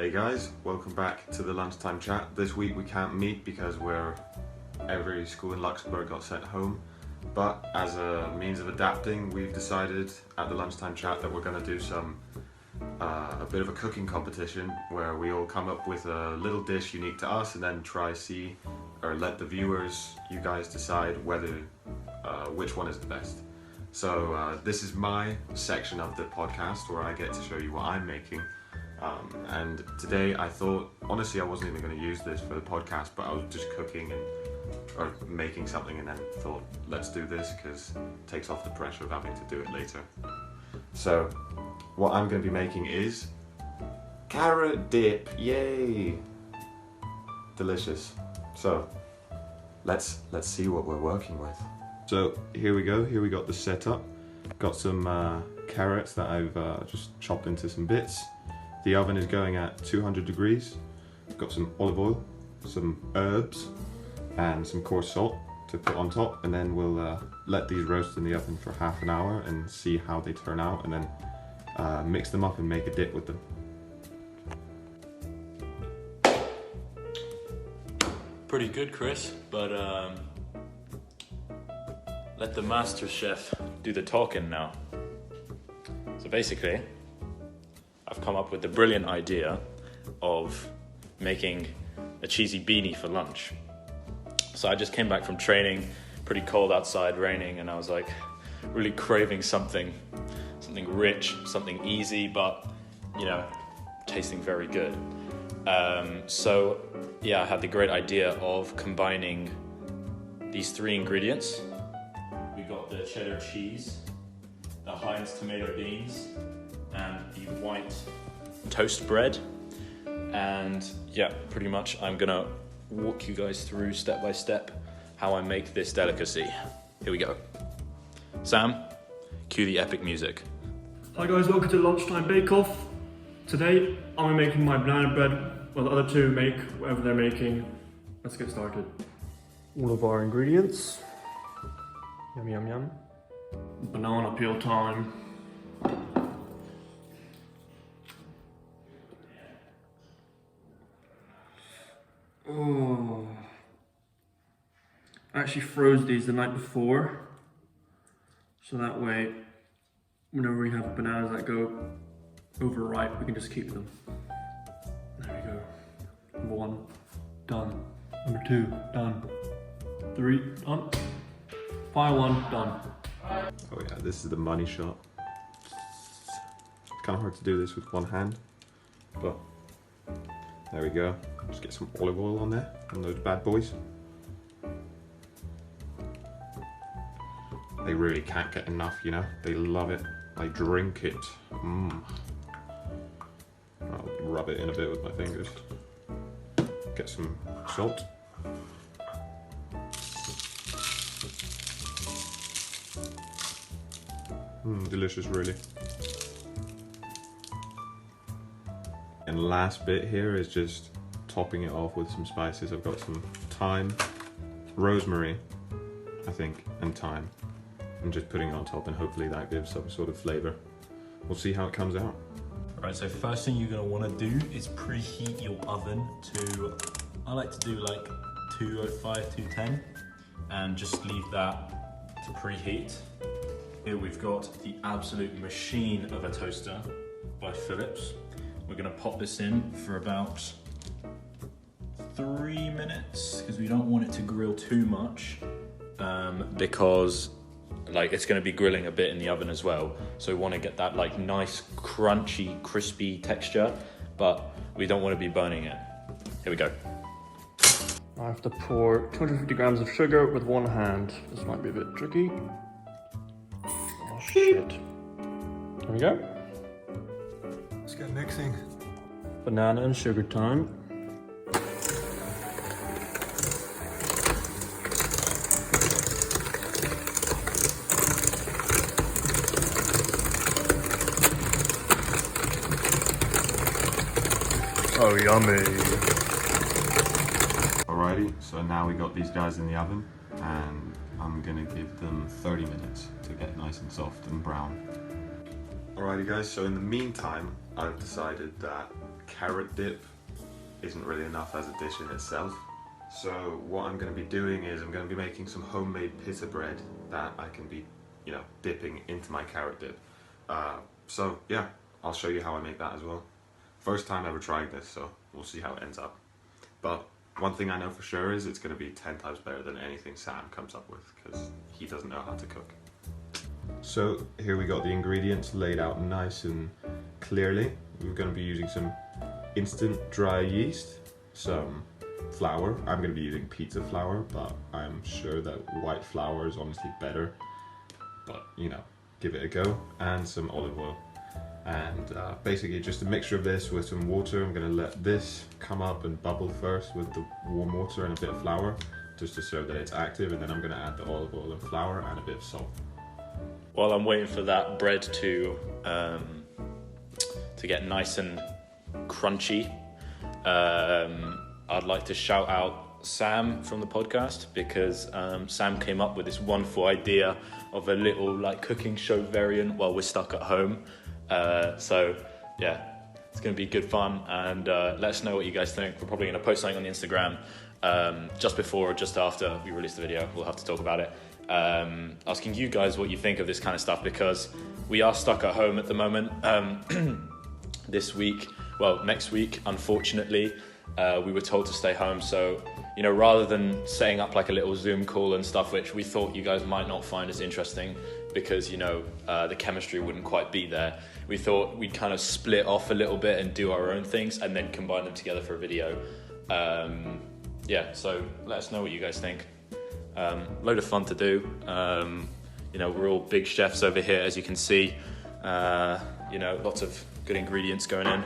Hey guys, welcome back to the Lunchtime Chat. This week we can't meet because every school in Luxembourg got sent home. But as a means of adapting, we've decided at the Lunchtime Chat that we're going to do a bit of a cooking competition where we all come up with a little dish unique to us and then let the viewers, you guys, decide which one is the best. So this is my section of the podcast where I get to show you what I'm making. And today I thought, honestly, I wasn't even going to use this for the podcast, but I was just cooking or making something and then thought, let's do this because it takes off the pressure of having to do it later. So what I'm going to be making is carrot dip. Yay! Delicious. So let's see what we're working with. So here we go. Here we got the setup. Got some carrots that I've just chopped into some bits. The oven is going at 200 degrees. Got some olive oil, some herbs, and some coarse salt to put on top, and then we'll let these roast in the oven for half an hour and see how they turn out, and then mix them up and make a dip with them. Pretty good, Chris, but let the master chef do the talking now. So basically, I've come up with the brilliant idea of making a cheesy beanie for lunch. So I just came back from training, pretty cold outside, raining, and I was like really craving something rich, something easy, but tasting very good. So yeah, I had the great idea of combining these three ingredients. We got the cheddar cheese, the Heinz tomato beans, and the white toast bread. And yeah, pretty much I'm gonna walk you guys through step by step how I make this delicacy. Here we go. Sam, cue the epic music. Hi guys, welcome to Lunchtime Bake Off. Today I'm making my banana bread while the other two make whatever they're making. Let's get started. All of our ingredients. Yum yum yum. Banana peel time. Oh, I actually froze these the night before, so that way, whenever we have bananas that go overripe, we can just keep them. There we go. Number 1, done. Number 2, done. 3, done. Final 1, done. Oh yeah, this is the money shot. It's kind of hard to do this with one hand, but there we go. Just get some olive oil on there, on those bad boys. They really can't get enough, They love it. They drink it. I'll rub it in a bit with my fingers. Get some salt. Delicious, really. And last bit here is just topping it off with some spices. I've got some thyme, rosemary, I think, and thyme. I'm just putting it on top and hopefully that gives some sort of flavour. We'll see how it comes out. Right, so first thing you're gonna wanna do is preheat your oven to, I like to do like 205, 210, and just leave that to preheat. Here we've got the absolute machine of a toaster by Philips. We're gonna pop this in for about 3 minutes because we don't want it to grill too much because it's going to be grilling a bit in the oven as well, so we want to get that nice crunchy crispy texture, but we don't want to be burning it. Here we go. I have to pour 250 grams of sugar with one hand. This might be a bit tricky. Oh shit. There we go. Let's get mixing. Banana and sugar time. Oh, yummy. Alrighty, so now we got these guys in the oven and I'm gonna give them 30 minutes to get nice and soft and brown. Alrighty guys, so in the meantime, I've decided that carrot dip isn't really enough as a dish in itself. So what I'm going to be doing is I'm going to be making some homemade pita bread that I can be, dipping into my carrot dip. So yeah, I'll show you how I make that as well. First time ever trying this, so we'll see how it ends up. But one thing I know for sure is it's going to be 10 times better than anything Sam comes up with, because he doesn't know how to cook. So here we got the ingredients laid out nice and clearly. We're going to be using some instant dry yeast, some flour. I'm going to be using pizza flour, but I'm sure that white flour is honestly better. But give it a go. And some olive oil. And basically just a mixture of this with some water. I'm going to let this come up and bubble first with the warm water and a bit of flour, just to show that it's active, and then I'm going to add the olive oil and flour and a bit of salt. While I'm waiting for that bread to get nice and crunchy, I'd like to shout out Sam from the podcast, because Sam came up with this wonderful idea of a little cooking show variant while we're stuck at home. So yeah, it's going to be good fun, and let us know what you guys think. We're probably going to post something on the Instagram just before or just after we release the video. We'll have to talk about it. Asking you guys what you think of this kind of stuff, because we are stuck at home at the moment. Next week, unfortunately, we were told to stay home. So, rather than setting up a little Zoom call and stuff, which we thought you guys might not find as interesting because, the chemistry wouldn't quite be there, we thought we'd kind of split off a little bit and do our own things and then combine them together for a video. So let us know what you guys think. Load of fun to do. We're all big chefs over here, as you can see. Lots of good ingredients going in.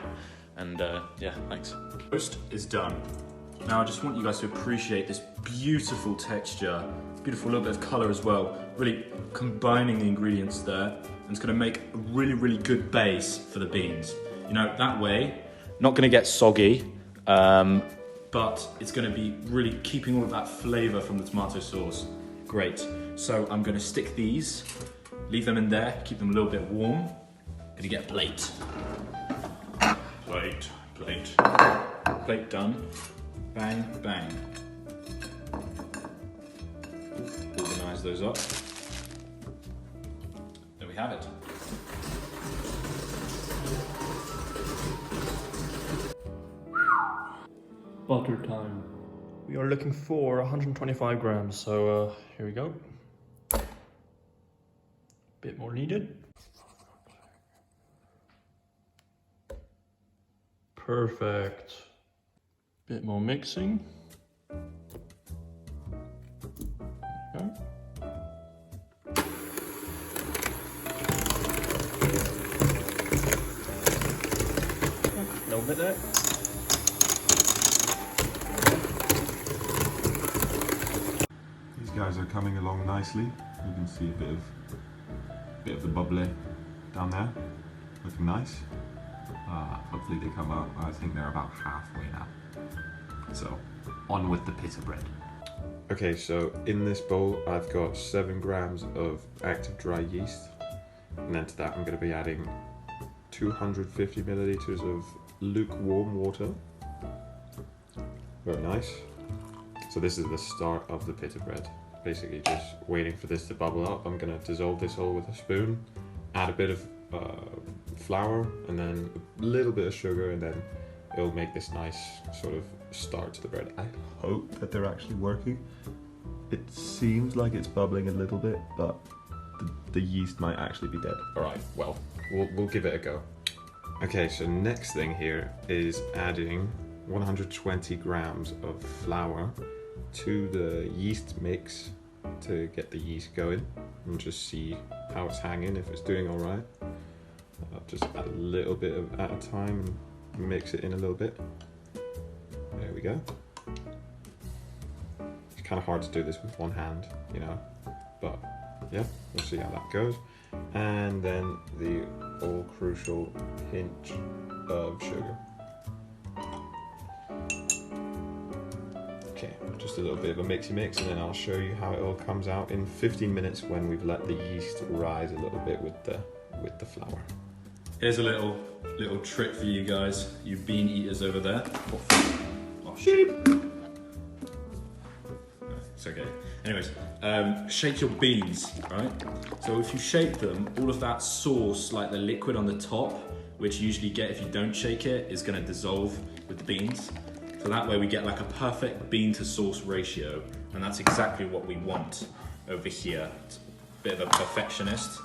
And thanks. Toast is done. Now I just want you guys to appreciate this beautiful texture, beautiful little bit of colour as well, really combining the ingredients there, and it's going to make a really, really good base for the beans. That way, not going to get soggy, but it's going to be really keeping all of that flavour from the tomato sauce. Great. So I'm going to stick these, leave them in there, keep them a little bit warm. Going to get a plate. Plate done. Bang, bang. Organise those up. There we have it. Butter time. We are looking for 125 grams, so here we go. Bit more needed. Perfect. Bit more mixing. Okay. A little bit there. These guys are coming along nicely. You can see a bit of the bubbly down there, looking nice. Hopefully they come out. I think they're about halfway now. So, on with the pita bread. Okay, so in this bowl I've got 7 grams of active dry yeast, and then to that I'm going to be adding 250 milliliters of lukewarm water. Very nice. So this is the start of the pita bread. Basically just waiting for this to bubble up. I'm going to dissolve this all with a spoon, add a bit of flour and then a little bit of sugar, and then it'll make this nice sort of start to the bread. I hope that they're actually working. It seems like it's bubbling a little bit, but the yeast might actually be dead. Alright, well, we'll give it a go. Okay, so next thing here is adding 120 grams of flour to the yeast mix to get the yeast going and just see how it's hanging, if it's doing alright. I'll just add a little bit at a time and mix it in a little bit. There we go. It's kind of hard to do this with one hand, but yeah, we'll see how that goes. And then the all crucial pinch of sugar. Okay, just a little bit of a mixy mix, and then I'll show you how it all comes out in 15 minutes when we've let the yeast rise a little bit with the flour. Here's a little trick for you guys, you bean eaters over there. Oh, sheep! It's okay. Anyways, shake your beans, right? So if you shake them, all of that sauce, like the liquid on the top, which you usually get if you don't shake it, is gonna dissolve with the beans. So that way we get like a perfect bean to sauce ratio, and that's exactly what we want over here. It's a bit of a perfectionist.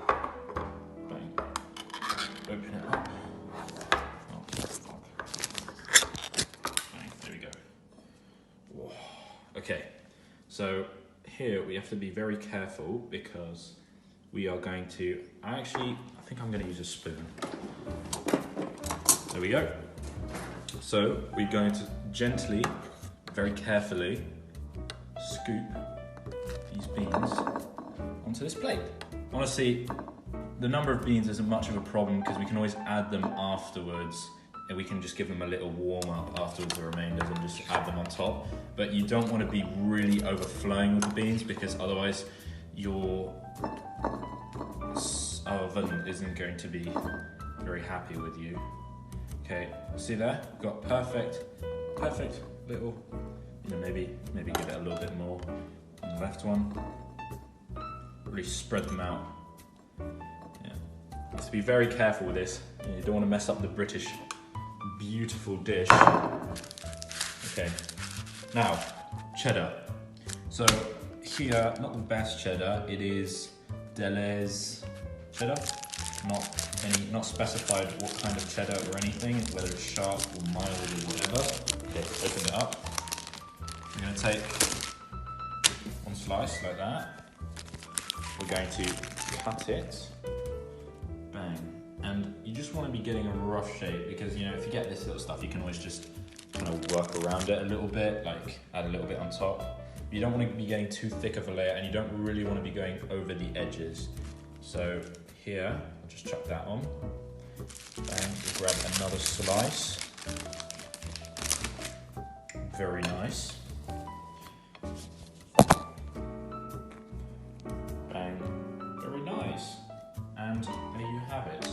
Bang. Open it up. Oh, bang. There we go. Whoa. Okay, so here we have to be very careful because we are going to, I think I'm going to use a spoon. There we go. So we're going to gently, very carefully scoop these beans onto this plate. Honestly, the number of beans isn't much of a problem because we can always add them afterwards, and we can just give them a little warm up afterwards, the remainders, and just add them on top. But you don't want to be really overflowing with the beans because otherwise your oven isn't going to be very happy with you. Okay, see there? We've got perfect little, maybe give it a little bit more on the left one. Really spread them out. Yeah, have to be very careful with this. You don't want to mess up the British beautiful dish. Okay, now cheddar. So here, not the best cheddar. It is Deleuze cheddar. Not specified what kind of cheddar or anything, whether it's sharp or mild or whatever. Okay, open it up. I'm going to take one slice like that. We're going to cut it. Bang. And you just want to be getting a rough shape because, if you get this little stuff, you can always just kind of work around it a little bit, like add a little bit on top. You don't want to be getting too thick of a layer, and you don't really want to be going over the edges. So here, I'll just chuck that on. And we'll grab another slice. Very nice. Bang. Very nice. And there you have it.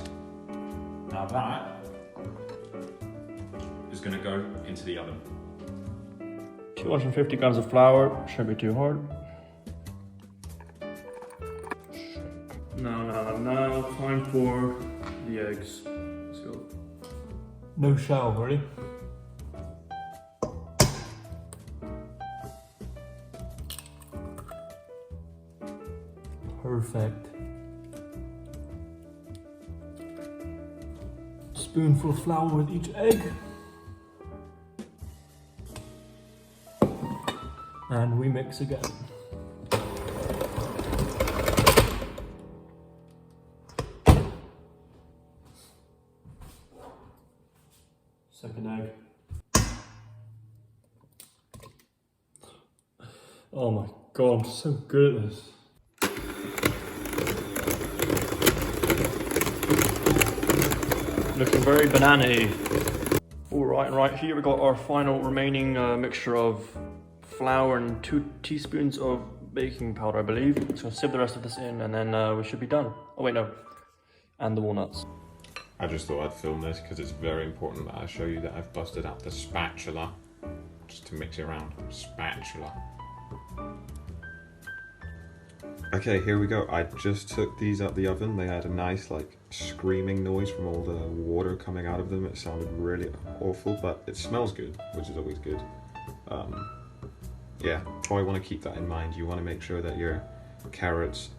Now that is going to go into the oven. 250 grams of flour, shouldn't be too hard. Now, time for the eggs. Let's go. No shell, ready? Perfect. Spoonful of flour with each egg. And we mix again. Second egg. Oh my god, I'm so good at this. Looking very banana-y. Alright, right here we got our final remaining mixture of flour and 2 teaspoons of baking powder, I believe. So sieve the rest of this in and then we should be done. Oh wait, no. And the walnuts. I just thought I'd film this because it's very important that I show you that I've busted out the spatula just to mix it around. Spatula. Okay, here we go. I just took these out the oven. They had a nice screaming noise from all the water coming out of them. It sounded really awful, but it smells good, which is always good. Yeah, probably want to keep that in mind. You want to make sure that your carrots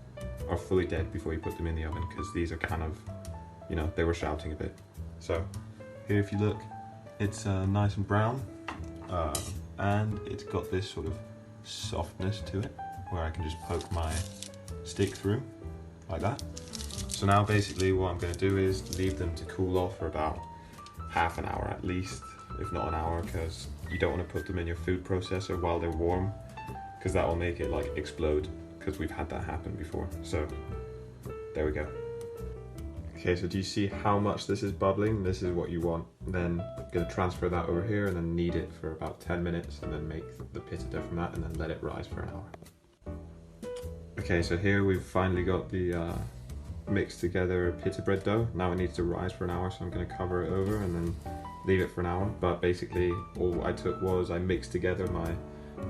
are fully dead before you put them in the oven because these are kind of, they were shouting a bit. So here, if you look, it's nice and brown, and it's got this sort of softness to it where I can just poke my stick through like that. So now basically what I'm going to do is leave them to cool off for about half an hour at least, if not an hour, because you don't want to put them in your food processor while they're warm because that will make it explode, because we've had that happen before. So there we go. Okay, so do you see how much this is bubbling? This is what you want. Then I'm going to transfer that over here and then knead it for about 10 minutes and then make the pita from that and then let it rise for an hour. Okay, so here we've finally got the mixed together pita bread dough. Now it needs to rise for an hour, so I'm going to cover it over and then leave it for an hour. But basically all I took was I mixed together my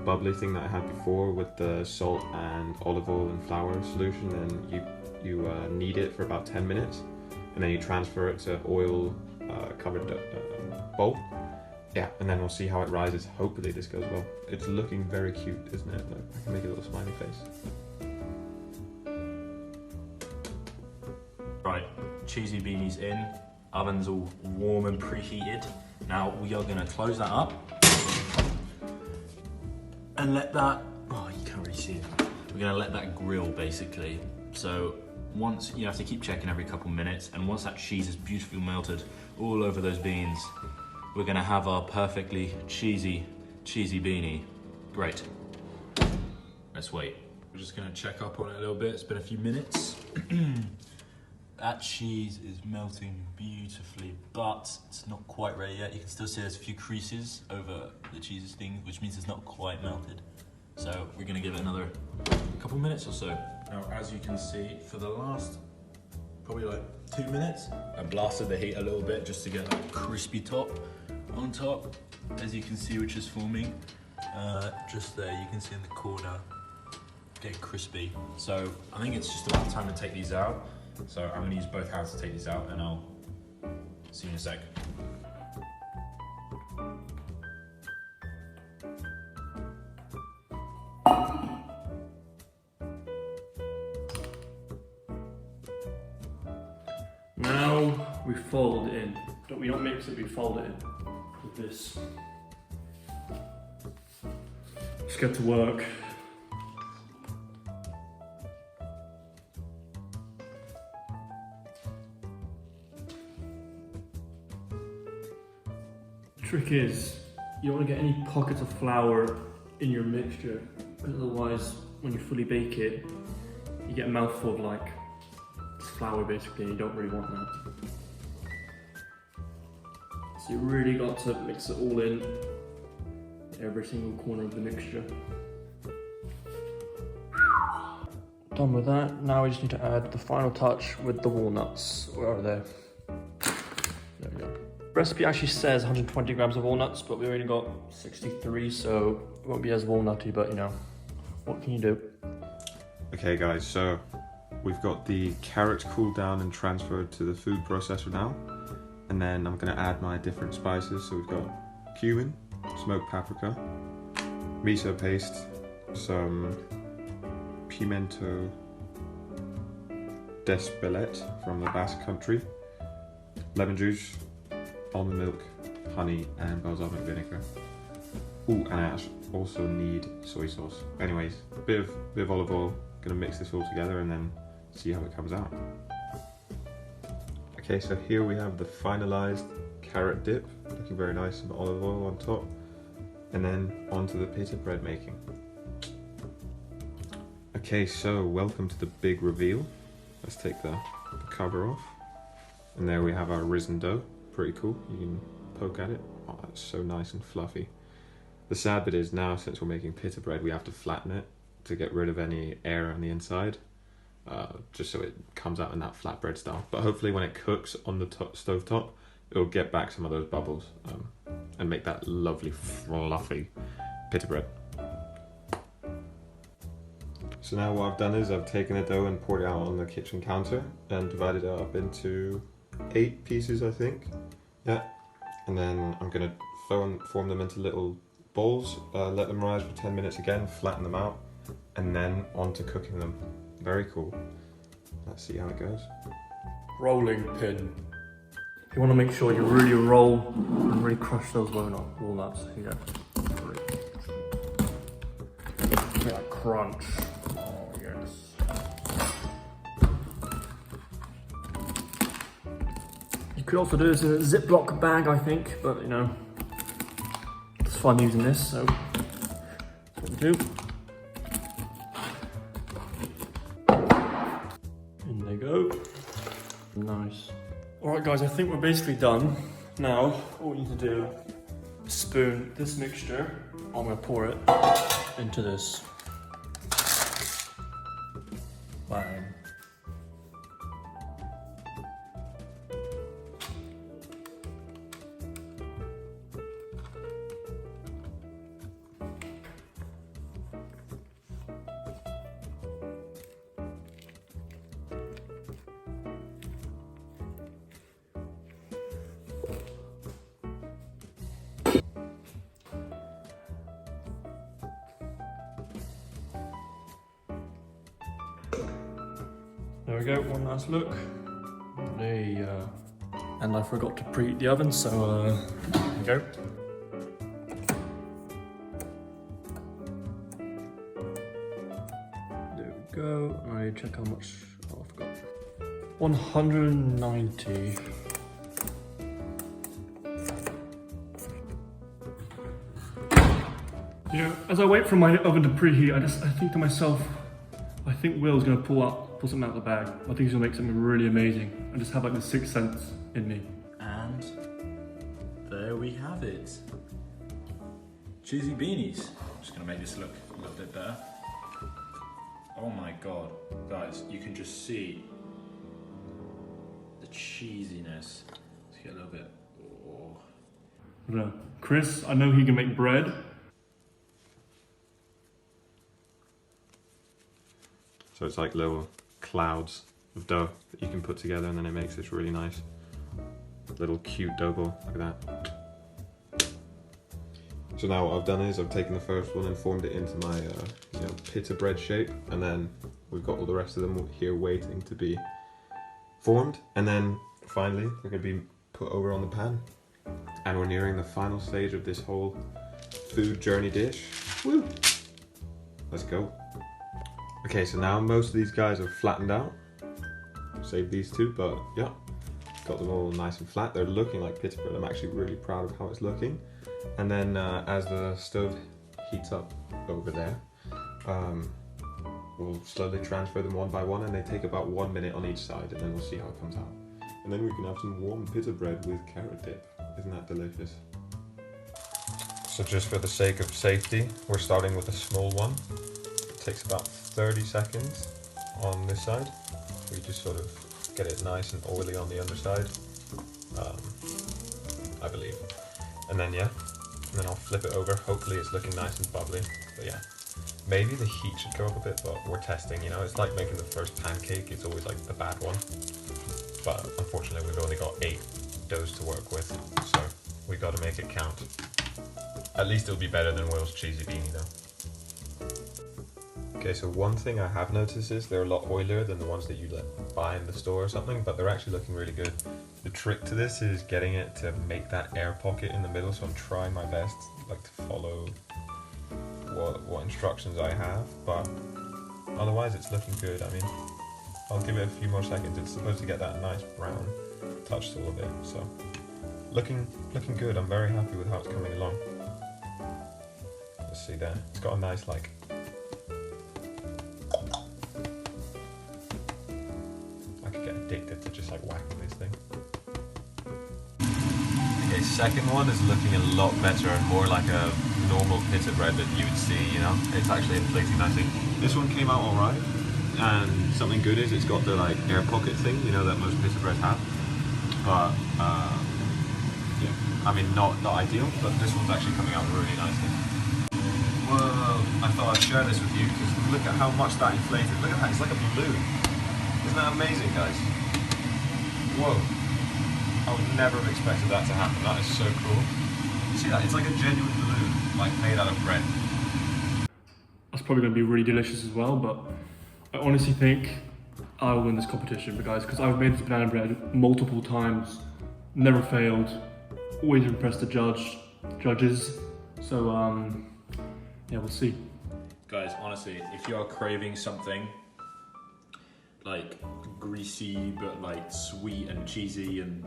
bubbly thing that I had before with the salt and olive oil and flour solution, and you knead it for about 10 minutes, and then you transfer it to oil covered bowl. Yeah, and then we'll see how it rises. Hopefully this goes well. It's looking very cute, isn't it? Look, I can make a little smiley face. Right, cheesy beanies in, oven's all warm and preheated. Now we are gonna close that up and let that, oh you can't really see it. We're gonna let that grill basically. So once, you have to keep checking every couple minutes, and once that cheese is beautifully melted all over those beans, we're gonna have our perfectly cheesy beanie. Great. Let's wait. We're just gonna check up on it a little bit. It's been a few minutes. That cheese is melting beautifully, but it's not quite ready yet. You can still see there's a few creases over the cheese thing, which means it's not quite melted. So we're gonna give it another couple minutes or so. Now, as you can see, for the last probably like 2 minutes, I blasted the heat a little bit just to get that crispy top on top, as you can see, which is forming. Just there, you can see in the corner, get crispy. So I think it's just about time to take these out. So I'm gonna use both hands to take these out, and I'll see you in a sec. Now we fold it in. We don't mix it, we fold it in with this. Let's get to work. The trick is, you don't want to get any pockets of flour in your mixture, because otherwise when you fully bake it, you get a mouthful of like flour basically, and you don't really want that. So you really got to mix it all in, every single corner of the mixture. Done with that, now we just need to add the final touch with the walnuts. Where are they? There we go. Recipe actually says 120 grams of walnuts, but we only got 63, so it won't be as walnutty, but you know, what can you do? Okay guys, so we've got the carrots cooled down and transferred to the food processor now. And then I'm gonna add my different spices. So we've got cumin, smoked paprika, miso paste, some pimento d'Espelette from the Basque country, lemon juice, almond milk, honey, and balsamic vinegar. Ooh, and I also need soy sauce. Anyways, a bit of olive oil. Gonna mix this all together and then see how it comes out. Okay, so here we have the finalized carrot dip, looking very nice, with olive oil on top, and then onto the pita bread making. Okay, so welcome to the big reveal. Let's take the cover off, and there we have our risen dough. Pretty cool. You can poke at it. Oh, that's so nice and fluffy. The sad bit is now, since we're making pita bread, we have to flatten it to get rid of any air on the inside, just so it comes out in that flatbread style. But hopefully when it cooks on the stove top, it'll get back some of those bubbles and make that lovely fluffy pita bread. So now what I've done is I've taken the dough and poured it out on the kitchen counter and divided it up into 8 pieces, I think. Yeah. And then I'm gonna form them into little balls, let them rise for 10 minutes again, flatten them out, and then on to cooking them. Very cool. Let's see how it goes. Rolling pin. You want to make sure you really roll and really crush those walnuts. Here. Get that crunch. Oh yes. You could also do this in a Ziploc bag, I think, but you know, it's fun using this, so that's what we do. In they go. Nice. Alright guys, I think we're basically done. Now, all we need to do is spoon this mixture. I'm going to pour it into this. Bang. we go, one last look. And I forgot to preheat the oven, so there we go. There we go. I check how much. Oh, I forgot. 190. You know, as I wait for my oven to preheat, I think to myself, I think Will's gonna pull something out of the bag. I think he's gonna make something really amazing. I just have like the sixth sense in me. And there we have it. Cheesy beanies. I'm just gonna make this look a little bit better. Oh my god, guys, you can just see the cheesiness. Let's get a little bit. Oh. Chris, I know he can make bread. So it's like little clouds of dough that you can put together, and then it makes this really nice little cute dough ball. Look at that. So now what I've done is I've taken the first one and formed it into my pita bread shape, and then we've got all the rest of them here waiting to be formed, and then finally they're going to be put over on the pan. And we're nearing the final stage of this whole food journey dish. Woo! Let's go. Okay, so now most of these guys are flattened out. Save these two, but yeah, got them all nice and flat. They're looking like pita bread. I'm actually really proud of how it's looking. And then as the stove heats up over there, we'll slowly transfer them one by one, and they take about 1 minute on each side, and then we'll see how it comes out. And then we can have some warm pita bread with carrot dip. Isn't that delicious? So just for the sake of safety, we're starting with a small one. It takes about 30 seconds on this side. We just sort of get it nice and oily on the underside, I believe. And then and then I'll flip it over. Hopefully it's looking nice and bubbly. But yeah, maybe the heat should go up a bit, but we're testing, you know. It's like making the first pancake. It's always like the bad one. But unfortunately we've only got 8 doughs to work with, so we got to make it count. At least it'll be better than Will's cheesy beanie though. Okay, so one thing I have noticed is they're a lot oilier than the ones that you buy in the store or something, but they're actually looking really good. The trick to this is getting it to make that air pocket in the middle, so I'm trying my best to follow what instructions I have, but otherwise it's looking good. I mean, I'll give it a few more seconds. It's supposed to get that nice brown touch to all of it, so looking good. I'm very happy with how it's coming along. Let's see there. It's got a nice addicted to just whacking this thing. Okay, second one is looking a lot better and more like a normal pita bread that you would see, you know. It's actually inflating nicely. This one came out alright, and something good is it's got the air pocket thing, you know, that most pita breads have. But yeah, I mean not ideal, but this one's actually coming out really nicely. Whoa, I thought I'd share this with you because look at how much that inflated. Look at that, it's like a balloon. Isn't that amazing, guys? Whoa. I would never have expected that to happen. That is so cool. You see that? It's like a genuine balloon, made out of bread. That's probably going to be really delicious as well, but I honestly think I'll win this competition, because I've made this banana bread multiple times, never failed, always impressed the judges. So, yeah, we'll see. Guys, honestly, if you are craving something greasy but sweet and cheesy and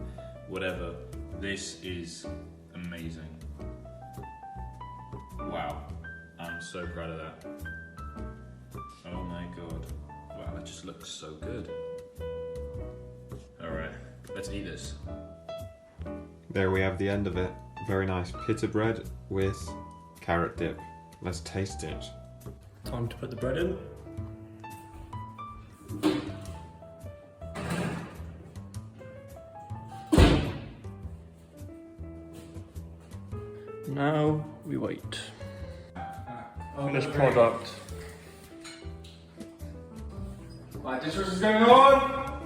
whatever, this is amazing. Wow, I'm so proud of that. Oh my god, wow, that just looks so good. Alright, let's eat this. There we have the end of it. Very nice pita bread with carrot dip. Let's taste it. Time to put the bread in. Now we wait. Finished product. My dishwasher's going on!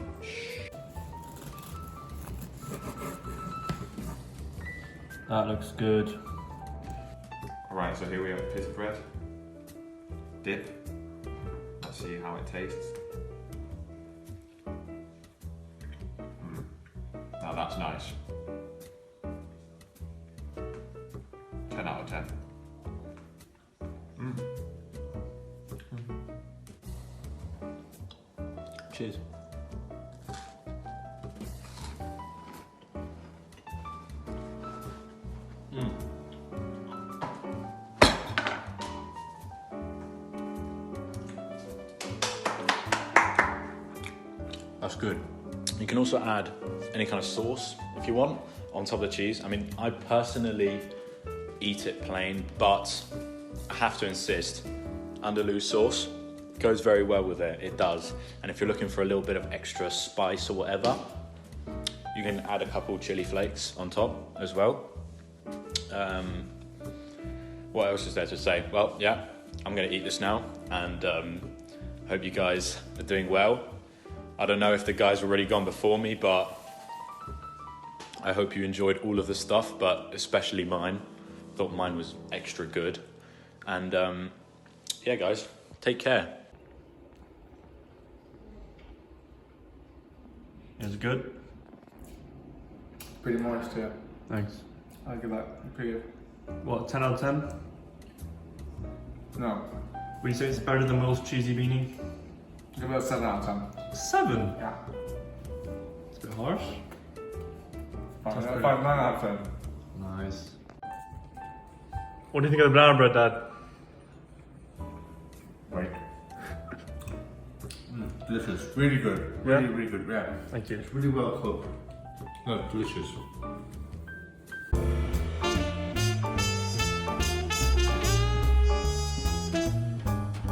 That looks good. Alright, so here we have pita bread. Dip. Let's see how it tastes. That's nice. 10 out of 10. Cheers. That's good. You can also add any kind of sauce if you want on top of the cheese. I mean, I personally eat it plain, but I have to insist, Andalou sauce goes very well with it. It does. And if you're looking for a little bit of extra spice or whatever, you can add a couple chili flakes on top as well. What else is there to say? Well, yeah, I'm going to eat this now, and hope you guys are doing well. I don't know if the guys were already gone before me, but I hope you enjoyed all of the stuff, but especially mine. Thought mine was extra good. And yeah, guys, take care. Is it good? Pretty moist, yeah. Thanks. I'll give that pretty good. What, 10 out of 10? No, Would you say it's better than Will's cheesy beanie? give it a 7 out of 10. 7? Yeah. It's a bit harsh. 9 pretty- out of 10. Nice. What do you think of the banana bread, Dad? Right. Delicious. Really good. Yeah? Really, really good. Yeah. Thank you. It's really well cooked. No, delicious.